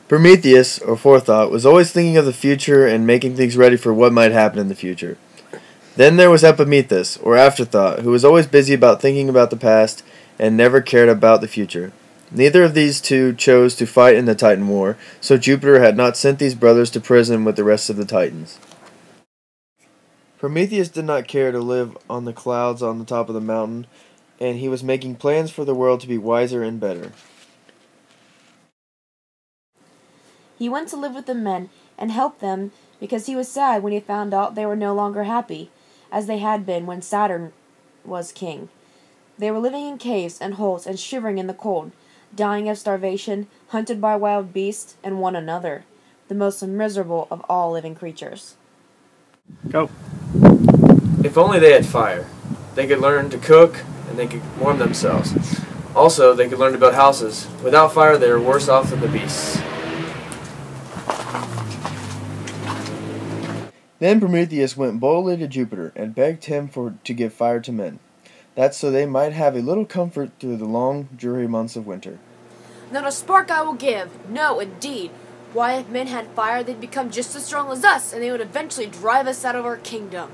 Prometheus, or Forethought, was always thinking of the future and making things ready for what might happen in the future. Then there was Epimetheus, or Afterthought, who was always busy about thinking about the past and never cared about the future. Neither of these two chose to fight in the Titan War, so Jupiter had not sent these brothers to prison with the rest of the Titans. Prometheus did not care to live on the clouds on the top of the mountain, and he was making plans for the world to be wiser and better. He went to live with the men and help them because he was sad when he found out they were no longer happy, as they had been when Saturn was king. They were living in caves and holes and shivering in the cold, dying of starvation, hunted by wild beasts and one another, the most miserable of all living creatures. Go. If only they had fire. They could learn to cook and they could warm themselves. Also, they could learn to build houses. Without fire, they are worse off than the beasts. Then Prometheus went boldly to Jupiter and begged him to give fire to men. That's so they might have a little comfort through the long, dreary months of winter. Not a spark I will give. No, indeed. Why, if men had fire, they'd become just as strong as us, and they would eventually drive us out of our kingdom.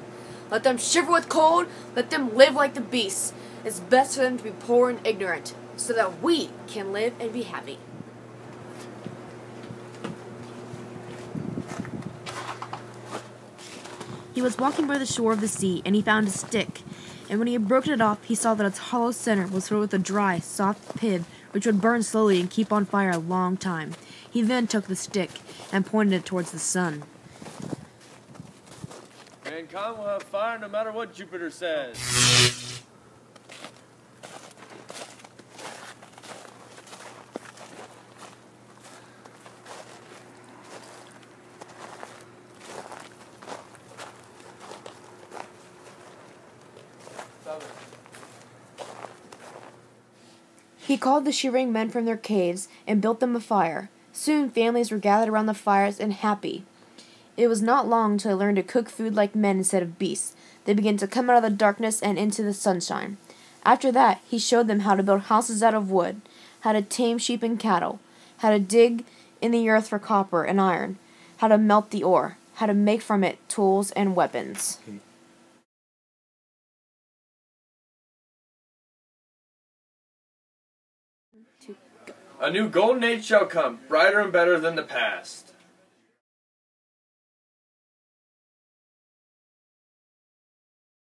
Let them shiver with cold. Let them live like the beasts. It's best for them to be poor and ignorant, so that we can live and be happy. He was walking by the shore of the sea, and he found a stick. And when he had broken it off, he saw that its hollow center was filled with a dry, soft pith, which would burn slowly and keep on fire a long time. He then took the stick and pointed it towards the sun. Mankind will have fire no matter what Jupiter says. He called the shivering men from their caves and built them a fire. Soon families were gathered around the fires and happy. It was not long till they learned to cook food like men instead of beasts. They began to come out of the darkness and into the sunshine. After that, he showed them how to build houses out of wood, how to tame sheep and cattle, how to dig in the earth for copper and iron, how to melt the ore, how to make from it tools and weapons. A new golden age shall come, brighter and better than the past.